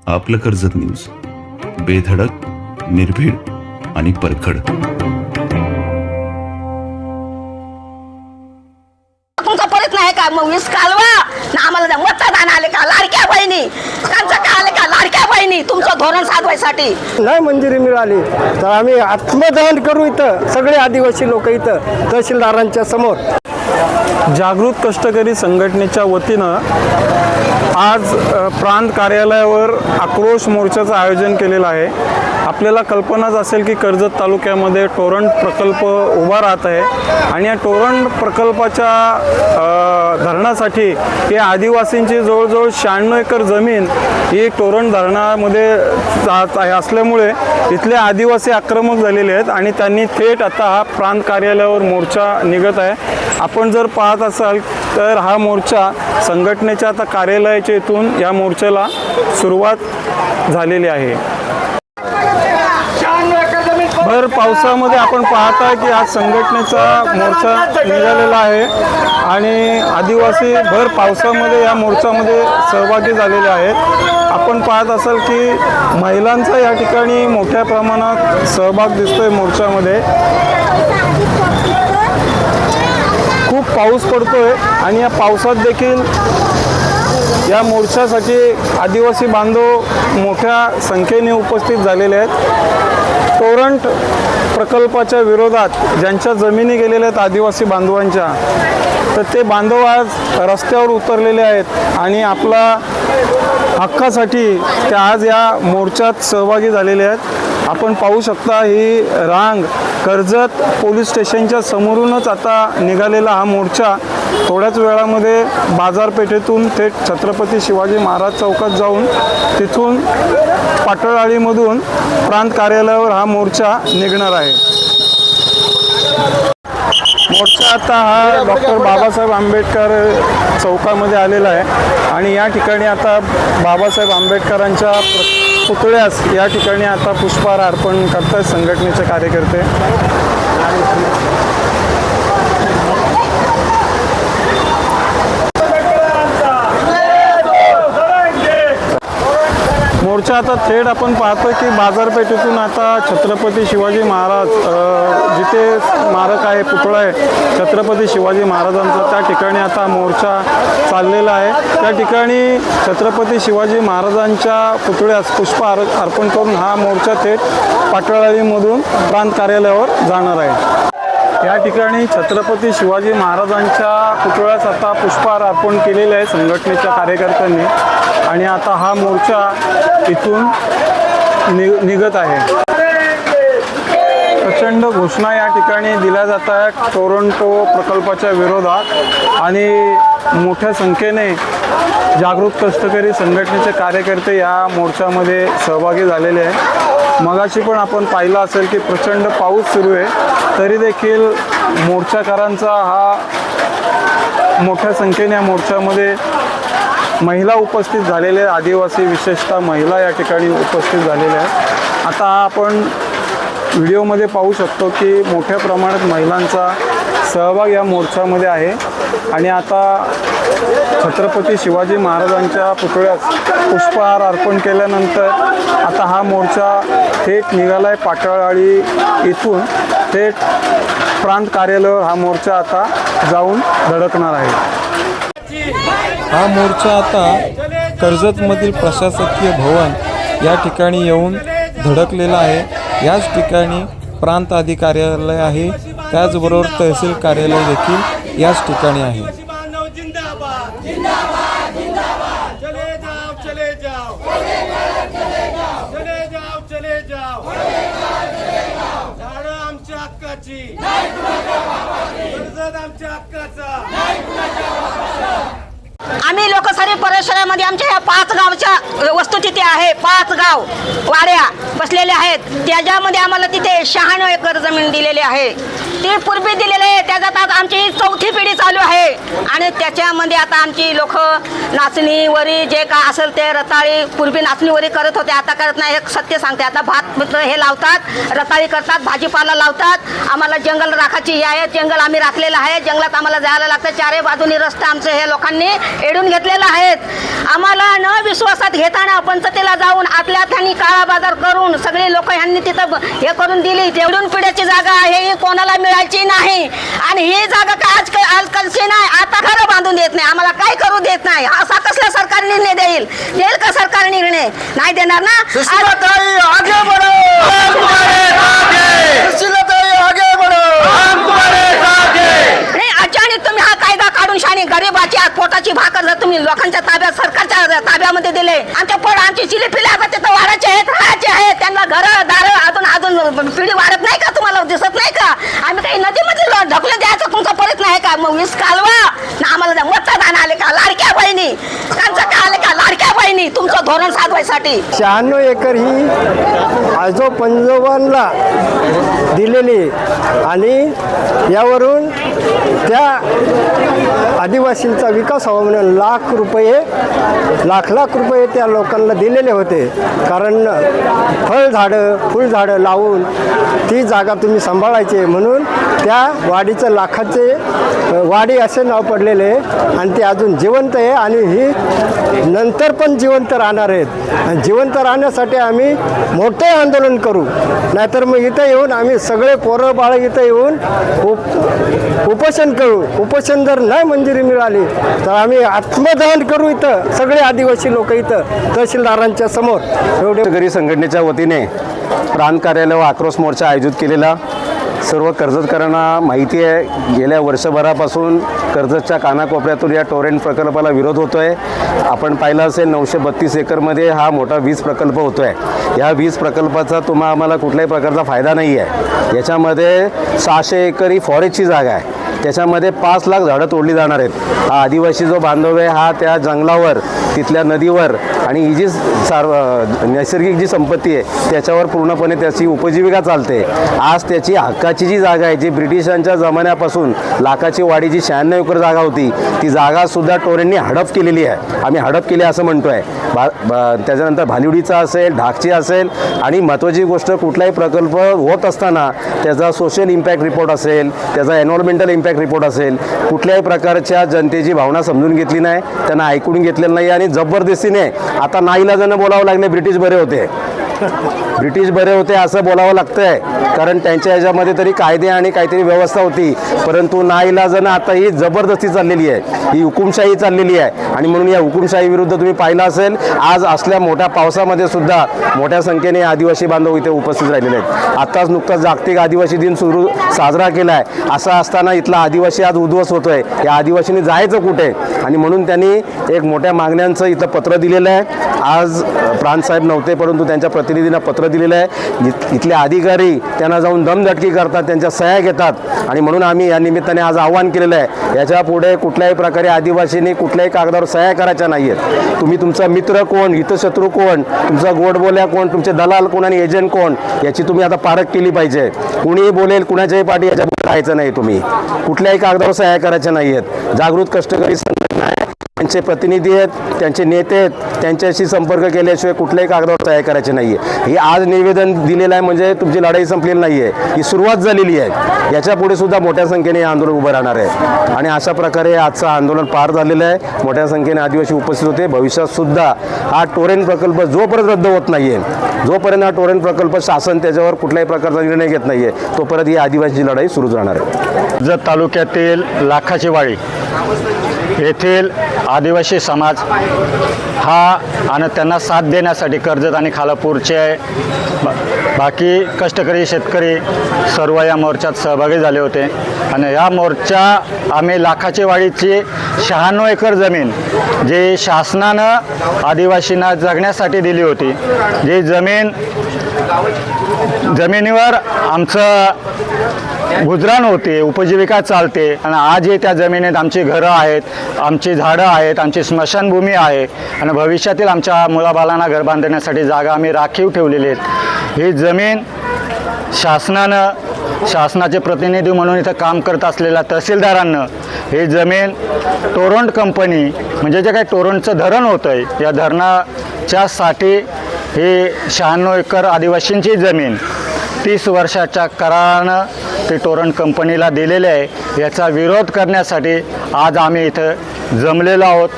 आपलं कर्जत न्यूज, बेधडक, निर्भीड आणि परखड. तुमचा प्रयत्न आहे का? मग वीस कालवा ना आम्हाला मतदान आले का? लाडक्या बहिणी त्यांचं काय आले का? लाडक्या बहिणी तुमचं धोरण साधवायसाठी नाही मंजुरी मिळाली तर आम्ही आत्मदहन करू इथं सगळे आदिवासी लोक इथं तहसीलदारांच्या समोर. जागृत कष्टकरी संघटनेच्या वतीनं आज प्रांत कार्यालयावर आक्रोश मोर्चाचं आयोजन केलेलं आहे. आपल्याला कल्पनाच असेल की कर्जत तालुक्यामध्ये टोरण प्रकल्प उभा राहत आहे आणि या टोरण प्रकल्पाच्या धरणासाठी या आदिवासींची जवळजवळ 96 एकर जमीन ही टोरण धरणामध्ये जात आहे असल्यामुळे इथले आदिवासी आक्रमक झालेले आहेत आणि त्यांनी थेट आता हा प्रांत कार्यालयावर मोर्चा निघत आहे. आपण जर पाहत असाल तर हा मोर्चा संघटनेच्या आता कार्यालयाच्या इथून या मोर्चाला सुरुवात झालेली आहे. भर पावसामध्ये आपण पाहताय की आज संघटनेचा मोर्चा निघालेला आहे आणि आदिवासी भर पावसामध्ये या मोर्चामध्ये सहभागी झालेले आहेत. आपण पाहत असाल की महिलांचा या ठिकाणी मोठ्या प्रमाणात सहभाग दिसतोय मोर्चामध्ये. खूप पाऊस पडतोय आणि या पावसात देखील या मोर्चासाठी आदिवासी बांधव मोठ्या संख्येने उपस्थित झालेले आहेत. टोरण प्रकल्पाच्या विरोधात ज्यांच्या जमिनी गेलेल्या आहेत आदिवासी बांधवांच्या, तर ते बांधव आज रस्त्यावर उतरलेले आहेत आणि आपला हक्कासाठी ते आज या मोर्चात सहभागी झालेले आहेत. आपण पाहू शकता ही रांग कर्जत पोलीस स्टेशनच्या समोरूनच आता निघालेला हा मोर्चा थोड्याच वेळामध्ये बाजारपेठेतून थेट छत्रपती शिवाजी महाराज चौकात जाऊन तिथून पाटळआळीमधून प्रांत कार्यालयावर हा मोर्चा निघणार आहे. मोर्चा आता हा डॉक्टर बाबासाहेब आंबेडकर चौकामध्ये आलेला आहे आणि या ठिकाणी आता बाबासाहेब आंबेडकरांच्या पुतळ्यास या ठिकाणी आता पुष्पहार अर्पण करतात संघटनेचे कार्यकर्ते. मोर्चा आता थेट आपण पाहतो की बाजारपेठेतून आता छत्रपती शिवाजी महाराज जिथे स्मारक आहे, पुतळा आहे छत्रपती शिवाजी महाराजांचा, त्या ठिकाणी आता मोर्चा चाललेला आहे. त्या ठिकाणी छत्रपती शिवाजी महाराजांच्या पुतळ्यास पुष्प अर्पण करून हा मोर्चा थेट पाटळआळीमधून प्रांत कार्यालयावर जाणार आहे. या ठिकाणी छत्रपती शिवाजी महाराजांच्या पुतळ्यास आता पुष्पहार अर्पण केलेले आहे संघटनेच्या कार्यकर्त्यांनी आणि आता हा मोर्चा इथून निघत आहे. प्रचंड घोषणा या ठिकाणी दिल्या जात आहेत टोरंटो प्रकल्पाच्या विरोधात आणि मोठ्या संख्येने जागृत कष्टकरी संघटनेचे कार्यकर्ते या मोर्चामध्ये सहभागी झालेले आहेत. मगाशी पण आपण पाहिलं असेल की प्रचंड पाऊस सुरू आहे, तरी देखील मोर्चाकारांचा हा मोठ्या संख्येने या मोर्चामध्ये महिला उपस्थित झालेल्या आहेत. आदिवासी विशेषतः महिला या ठिकाणी उपस्थित झालेल्या आहेत. आता आपण व्हिडिओमध्ये पाहू शकतो की मोठ्या प्रमाणात महिलांचा सहभाग या मोर्चामध्ये आहे आणि आता छत्रपती शिवाजी महाराजांच्या पुतळ्यास पुष्पहार अर्पण केल्यानंतर आता हा मोर्चा थेट निघाला आहे पाटळआळी इथून थेट प्रांत कार्यालयावर हा मोर्चा आता जाऊन धडकणार आहे. हा मोर्चा आता कर्जतमधील प्रशासकीय भवन या ठिकाणी येऊन धडकलेला आहे. याच ठिकाणी प्रांत अधिकार्यालय आहे, त्याचबरोबर तहसील कार्यालय देखील याच ठिकाणी आहे. आम्ही लोकशाही परिसरामध्ये आमच्या ह्या 5 गावच्या वस्तुस्थिती आहे. 5 गाव वाड्या बसलेल्या आहेत, त्याच्यामध्ये आम्हाला तिथे 96 एकर जमीन दिलेली आहे. ती पूर्वी दिलेली आहे, त्याच्यात आज आमची 4थी पिढी चालू आहे आणि त्याच्यामध्ये आता आमची लोक नाचणी वरी जे का असेल ते रताळी पूर्वी नाचणी वरी करत होते, आता करत नाही. हे सत्य सांगते. आता भात हे लावतात, रताळी करतात, भाजीपाला लावतात. आम्हाला जंगल राखायची ही आहे, जंगल आम्ही राखलेलं आहे. जंगलात आम्हाला जायला लागतं. चारही बाजूनी रस्ते आमचे हे लोकांनी एडून घेतलेले आहेत. आम्हाला न विश्वासात घेताना पंचायतीला दिल्लीला जाऊन आतल्या हाताने काळा बाजार करून सगळे लोक ह्यांनी तिथं हे करून दिली. तेवढून पिढ्याची जागा आहे ही कोणाला मिळायची नाही. आणि ही जागा काय आजकालची नाही. आता घरं बांधून देत नाही, आम्हाला काय करू देत नाही. असा कसला सरकार निर्णय देईल का सरकार निर्णय? नाही देणार ना. नाही, अचानक तुम्ही हा कायदा काढून शाने गरीबाची पोटाची भाकर जर तुम्ही लोकांच्या ताब्यात सरकारच्या ताब्यामध्ये दिले, आमच्या पोट आमची चिली पिली आता तिथं वाढायचे आहेत, राहायचे आहेत, त्यांना घरं दारं अजून पिढी वाढत नाही का? तुम्हाला दिसत नाही का? आम्ही काही नदीमध्ये ढकलून द्यायचा तुमचा परत नाही का? मग वीस कालवा ना आम्हाला मतदान आले का? लाडक्या बहिणी त्यांचं काय आले का? लाडक्या बहिणी तुमचं धोरण साधवायसाठी 96 एकर ही आजोपंजोबांना दिलेली आणि यावरून त्या आदिवासींचा विकास व्हावा म्हणून लाख रुपये त्या लोकांना दिलेले होते. कारण फळझाडं फुलझाडं लावून ती जागा तुम्ही सांभाळायची म्हणून त्या वाडीचं लाखाचे वाडी असे नाव पडलेले आहे आणि ते अजून जिवंत आहे आणि ही नंतर पण जिवंत राहणार आहेत. आणि जिवंत राहण्यासाठी आम्ही मोठे आंदोलन करू, नाहीतर मग इथं येऊन आम्ही सगळे पोरं बाळं इथं येऊन उपोषण करू. उपोषण जर नाही मंजुरी मिळाली तर आम्ही आत्मदहन करू इथं सगळे आदिवासी लोक इथं तहसीलदारांच्या समोर. एवढे शेतकरी संघटनेच्या वतीने प्रांत कार्यालय व आक्रोश मोर्चा आयोजित केलेला. सर्व कर्जतकरांना माहिती आहे, गेल्या वर्षभरापासून कर्जतच्या कानाकोपऱ्यातून या टोरेंट प्रकल्पाला विरोध होतो आहे. आपण पाहिलं असेल 932 एकरमध्ये हा मोठा वीज प्रकल्प होतो आहे. या वीज प्रकल्पाचा आम्हाला कुठल्याही प्रकारचा फायदा नाही आहे. याच्यामध्ये 600 एकर ही फॉरेस्टची जागा आहे, त्याच्यामध्ये 5 लाख झाडं तोडली जाणार आहेत. हा आदिवासी जो बांधव आहे हा त्या जंगलावर, तिथल्या नदीवर आणि ही जी नैसर्गिक जी संपत्ती आहे त्याच्यावर पूर्णपणे त्याची उपजीविका चालते. आज त्याची हक्काची जी जागा आहे, जी ब्रिटिशांच्या जमान्यापासून लाखाची वाडी जी 96 एकर जागा होती, ती जागासुद्धा टोरेंटनी हडप केलेली आहे. आम्ही हडप केली असं म्हणतो आहे. त्याच्यानंतर भालिवडीचा असेल, ढाकची असेल आणि महत्त्वाची गोष्ट, कुठलाही प्रकल्प होत असताना त्याचा सोशल इम्पॅक्ट रिपोर्ट असेल, त्याचा एन्व्हायरमेंटल इम्पॅक्ट रिपोर्ट असेल, कुठल्याही प्रकारच्या जनतेची भावना समजून घेतली नाही, त्यांना ऐकून घेतलेलं नाही आणि जबरदस्तीने आता नाईलाजानं बोलावं लागले ब्रिटिश बरे होते असं बोलावं लागतं आहे. कारण त्यांच्या ह्याच्यामध्ये तरी कायदे आणि काहीतरी व्यवस्था होती, परंतु नाईलाजानं आता ही जबरदस्ती चाललेली आहे, ही हुकुमशाही चाललेली आहे. आणि म्हणून या हुकुमशाही विरुद्ध तुम्ही पाहिलं असेल, आज असल्या मोठ्या पावसामध्ये सुद्धा मोठ्या संख्येने आदिवासी बांधव इथे उपस्थित राहिलेले आहेत. आत्ताच नुकताच जागतिक आदिवासी दिन साजरा केला आहे. असं असताना इथला आदिवासी आज उद्ध्वस्त होतो आहे. या आदिवासींनी जायचं कुठे? आणि म्हणून त्यांनी एक मोठ्या मागण्यांचं इथं पत्र दिलेलं आहे. आज प्रांतसाहेब नव्हते, परंतु त्यांच्या प्रतिनिधींना पत्र दिलेलं आहे. इथले अधिकारी त्यांना जाऊन दमदटकी करतात, त्यांच्या सह्या घेतात. आणि म्हणून आम्ही या निमित्ताने आज आव्हान केलेलं आहे, याच्यापुढे कुठल्याही प्रकारे आदिवासींनी कुठल्याही कागदावर सह्या करायच्या नाही आहेत. तुम्ही तुमचा मित्र कोण, हितशत्रू कोण, तुमचा गोडबोल्या कोण, तुमचे दलाल कोण आणि एजंट कोण, याची तुम्ही आता पारख केली पाहिजे. कुणीही बोलेल, कुणाच्याही पाठी याच्यापुढे राहायचं नाही. तुम्ही कुठल्याही कागदावर सह्या करायच्या नाही आहेत. जागृत कष्टकरी संघटना आहे, त्यांचे प्रतिनिधी आहेत, त्यांचे नेते आहेत, त्यांच्याशी संपर्क केल्याशिवाय कुठल्याही कागदावर तयार करायचे नाही आहे. ही आज निवेदन दिलेलं आहे म्हणजे तुमची लढाई संपलेली नाही आहे, ही सुरुवात झालेली आहे. याच्यापुढे सुद्धा मोठ्या संख्येने हे आंदोलन उभं राहणार आहे. आणि अशा प्रकारे आजचं आंदोलन पार झालेलं आहे. मोठ्या संख्येने आदिवासी उपस्थित होते. भविष्यात सुद्धा हा टोरेंट प्रकल्प जोपर्यंत रद्द होत नाही आहे, जोपर्यंत हा टोरेंट प्रकल्प शासन त्याच्यावर कुठल्याही प्रकारचा निर्णय घेत नाही आहे, तोपर्यंत ही आदिवासीची लढाई सुरूच राहणार आहे. जत तालुक्यातील लाखाची वाडी येथील आदिवासी समाज हा आणि त्यांना साथ देण्यासाठी कर्जत आणि खालापूरचे बाकी कष्टकरी शेतकरी सर्व या मोर्चात सहभागी झाले होते. आणि या मोर्चा आम्ही लाखाची वाडीची 96 एकर जमीन जी शासनानं आदिवासींना जगण्यासाठी दिली होती, जी जमिनीवर आमचं गुजराण होते, उपजीविका चालते. आणि आजही त्या जमिनीत आमची घरं आहेत, आमची झाडं आहेत, आमची स्मशानभूमी आहे आणि भविष्यातील आमच्या मुलाबाळांना घर बांधण्यासाठी जागा आम्ही राखीव ठेवलेली आहेत. ही जमीन शासनाचे प्रतिनिधी म्हणून इथं काम करत असलेल्या तहसीलदारांना ही जमीन टोरंट कंपनी म्हणजे जे काही टोरंटचं धरण होतं आहे, या धरणाच्यासाठी ही 96 एकर आदिवासींची जमीन 30 वर्षाच्या करारानं ते टोरंट कंपनीला दिलेले आहे. याचा विरोध करण्यासाठी आज आम्ही इथं जमलेलो आहोत.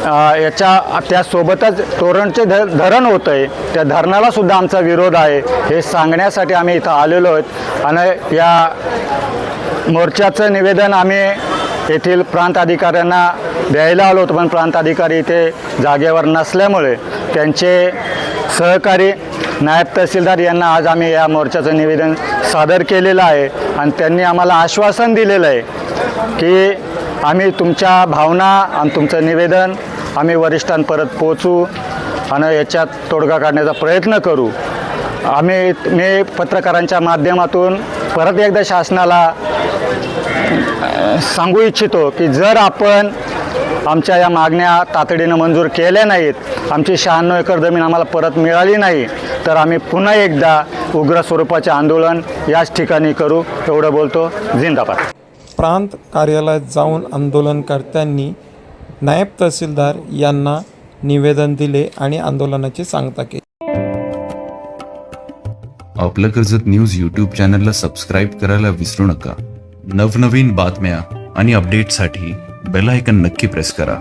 त्यासोबतच तोरणचे धरण होतं आहे, त्या धरणाला सुद्धा आमचा विरोध आहे हे सांगण्यासाठी आम्ही इथं आलेलो आहोत. आणि या मोर्चाचं निवेदन आम्ही येथील प्रांत अधिकाऱ्यांना द्यायला आलो होतो, पण प्रांत अधिकारी इथे जागेवर नसल्यामुळे त्यांचे सहकारी नायब तहसीलदार यांना आज आम्ही या मोर्चाचं निवेदन सादर केलेलं आहे. आणि त्यांनी आम्हाला आश्वासन दिलेलं आहे की आम्ही तुमच्या भावना आणि तुमचं निवेदन आम्ही वरिष्ठांपर्यंत पोचू आणि याच्यात तोडगा काढण्याचा प्रयत्न करू. मी पत्रकारांच्या माध्यमातून परत एकदा शासनाला सांगू इच्छितो की जर आपण आमच्या या मागण्या तातडीनं मंजूर केल्या नाहीत, आमची 96 एकर जमीन आम्हाला परत मिळाली नाही, तर आम्ही पुन्हा एकदा उग्र स्वरूपाचे आंदोलन याच ठिकाणी करू. एवढं बोलतो. जिंदाबाद. प्रांत कार्यालयात जाऊन आंदोलनकर्त्यांनी नायब तहसीलदार यांना निवेदन दिले आणि आंदोलनाची सांगता केली. आपलं कर्जत न्यूज यूट्यूब चॅनलला सबस्क्राईब करायला विसरू नका. नवनवीन बातम्या आणि अपडेटसाठी बेल आयकन नक्की प्रेस करा.